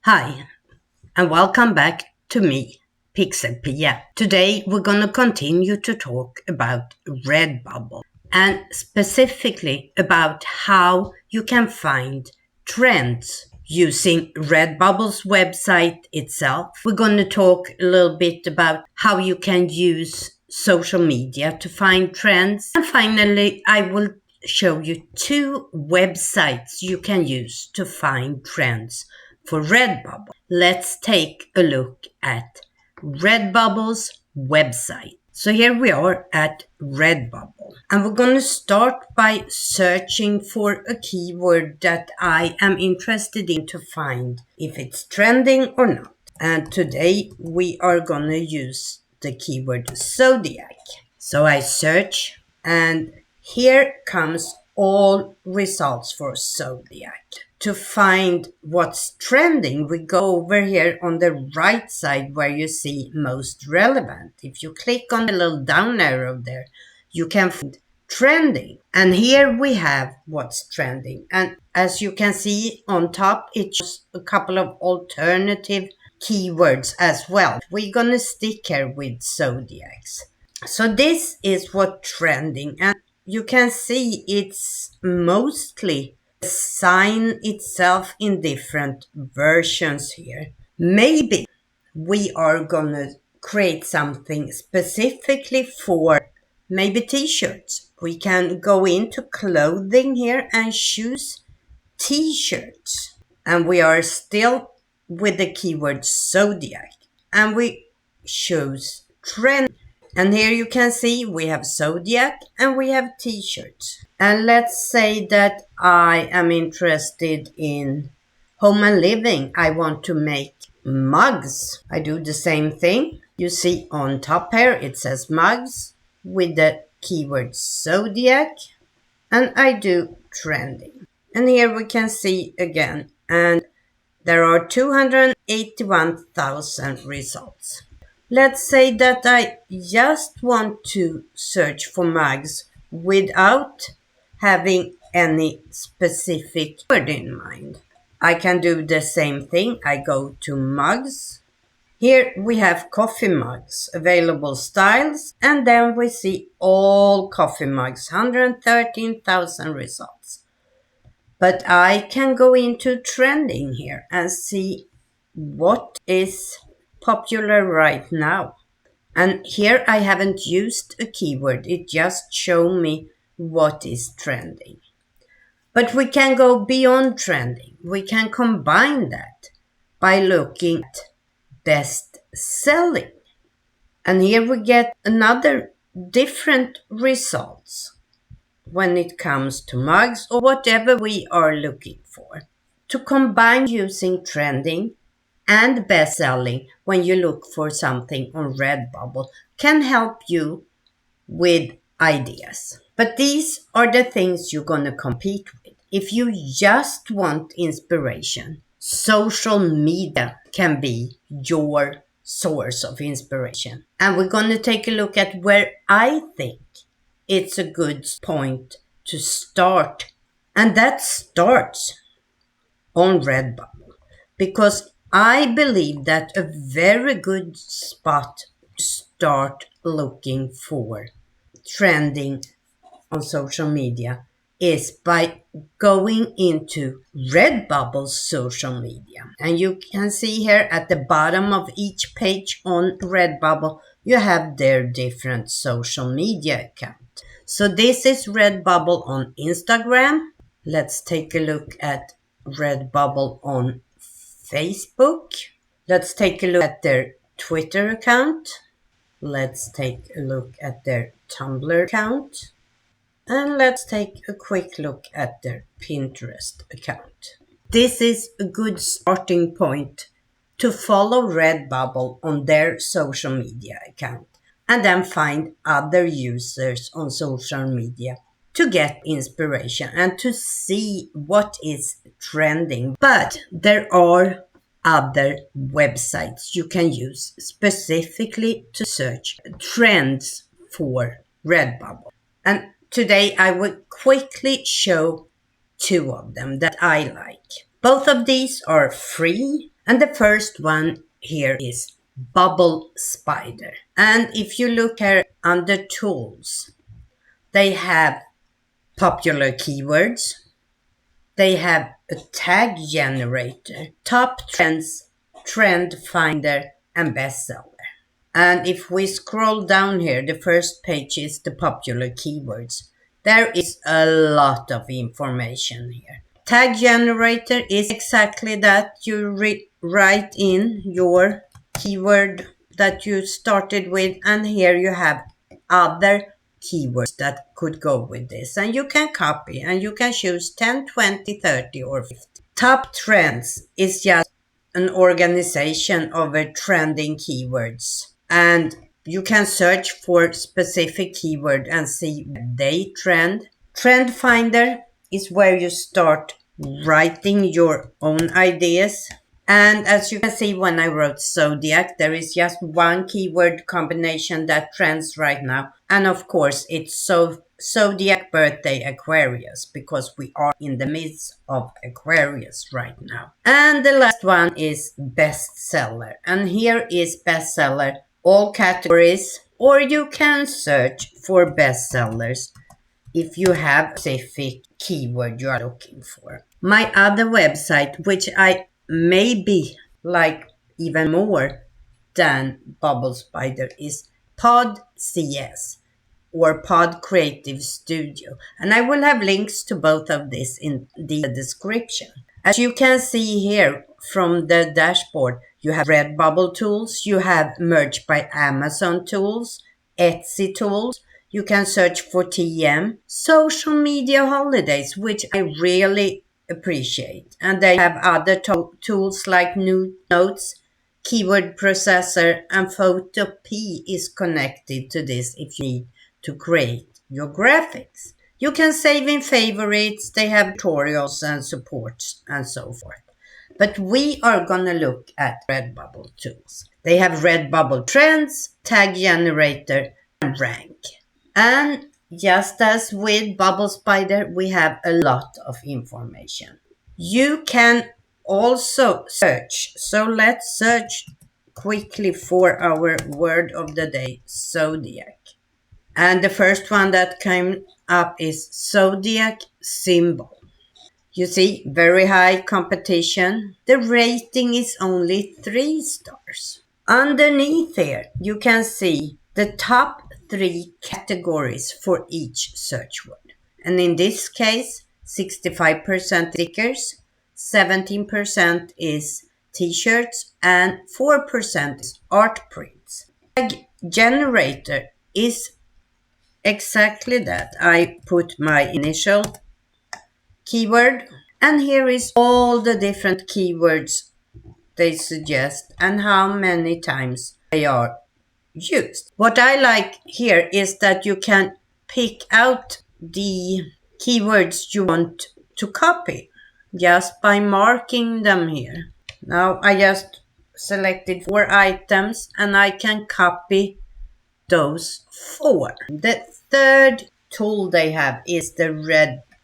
Hi, and welcome back to me, PixelPia. Today we're going to continue to talk about Redbubble and specifically about how you can find trends using Redbubble's website itself. We're going to talk a little bit about how you can use social media to find trends. And finally, I will show you two websites you can use to find trends for Redbubble. Let's take a look at Redbubble's website. So here we are at Redbubble, and we're going to start by searching for a keyword that I am interested in to find if it's trending or not. And today we are going to use the keyword zodiac. So I search, and here comes all results for zodiac. To find what's trending, we go over here on the right side where you see most relevant. If you click on the little down arrow there, you can find trending. And here we have what's trending. And as you can see on top, it shows a couple of alternative keywords as well. We're going to stick here with zodiacs. So this is what's trending. And you can see it's mostly the sign itself in different versions here. Maybe we are gonna create something specifically for maybe t-shirts. We can go into clothing here and choose t-shirts. And we are still with the keyword zodiac. And we choose trend. And here you can see we have zodiac and we have t-shirts. And let's say that I am interested in home and living. I want to make mugs. I do the same thing. You see on top here it says mugs with the keyword zodiac, and I do trending. And here we can see again, and there are 281,000 results. Let's say that I just want to search for mugs without having any specific word in mind. I can do the same thing. I go to mugs. Here we have coffee mugs, available styles, and then we see all coffee mugs, 113,000 results. But I can go into trending here and see what is popular right now. And here I haven't used a keyword. It just shows me what is trending. But we can go beyond trending. We can combine that by looking at best selling. And here we get another different results when it comes to mugs or whatever we are looking for. To combine using trending and best selling when you look for something on Redbubble can help you with ideas. But these are the things you're going to compete with. If you just want inspiration, social media can be your source of inspiration. And we're going to take a look at where I think it's a good point to start. And that starts on Redbubble, because I believe that a very good spot to start looking for trending on social media is by going into Redbubble's social media. And you can see here at the bottom of each page on Redbubble, you have their different social media accounts. So this is Redbubble on Instagram. Let's take a look at Redbubble on Facebook. Let's take a look at their Twitter account. Let's take a look at their Tumblr account. And let's take a quick look at their Pinterest account. This is a good starting point to follow Redbubble on their social media account and then find other users on social media to get inspiration and to see what is trending. But there are other websites you can use specifically to search trends for Redbubble. And today I will quickly show two of them that I like. Both of these are free And the first one here is Bubble Spider. And if you look here under tools, they have popular keywords, they have a tag generator, top trends, trend finder, and bestseller. And if we scroll down here, the first page is the popular keywords. There is a lot of information here. Tag generator is exactly that. You write in your keyword that you started with, and here you have other keywords that could go with this. And you can copy, and you can choose 10, 20, 30, or 50. Top trends is just an organization of trending keywords. And you can search for specific keyword and see they trend. Trend Finder is where you start writing your own ideas. And as you can see, when I wrote zodiac, there is just one keyword combination that trends right now. And of course, it's zodiac birthday Aquarius, because we are in the midst of Aquarius right now. And the last one is bestseller. And here is bestseller, all categories, or you can search for bestsellers if you have a specific keyword you are looking for. My other website, which I maybe like even more than Bubble Spider, is PodCS, or Pod Creative Studio. And I will have links to both of this in the description. As you can see here from the dashboard, you have Redbubble tools, you have Merch by Amazon tools, Etsy tools, you can search for TM, social media holidays, which I really appreciate. And they have other tools like New Notes, Keyword Processor, and PhotoP is connected to this if you need to create your graphics. You can save in favorites, they have tutorials and supports and so forth. But we are going to look at Redbubble tools. They have Redbubble Trends, Tag Generator, and Rank. And just as with Bubble Spider, we have a lot of information. You can also search. So let's search quickly for our word of the day, zodiac. And the first one that came up is zodiac symbol. You see, very high competition. The rating is only 3 stars. Underneath here, you can see the top 3 categories for each search word. And in this case, 65% stickers, 17% is t-shirts, and 4% is art prints. Tag generator is exactly that. I put my initial keyword, and here is all the different keywords they suggest and how many times they are used. What I like here is that you can pick out the keywords you want to copy just by marking them here. Now I just selected 4 items and I can copy those 4. The third tool they have is the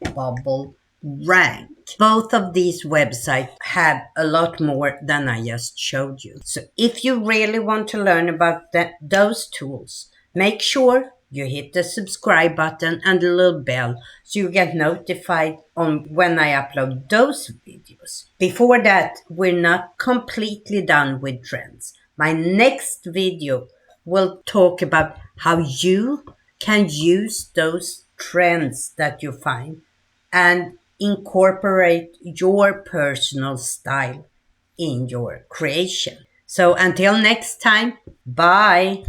Redbubble Rank. Both of these websites have a lot more than I just showed you. So if you really want to learn about those tools, make sure you hit the subscribe button and the little bell so you get notified on when I upload those videos. Before that, we're not completely done with trends. My next video will talk about how you can use those trends that you find and incorporate your personal style in your creation. So until next time, bye.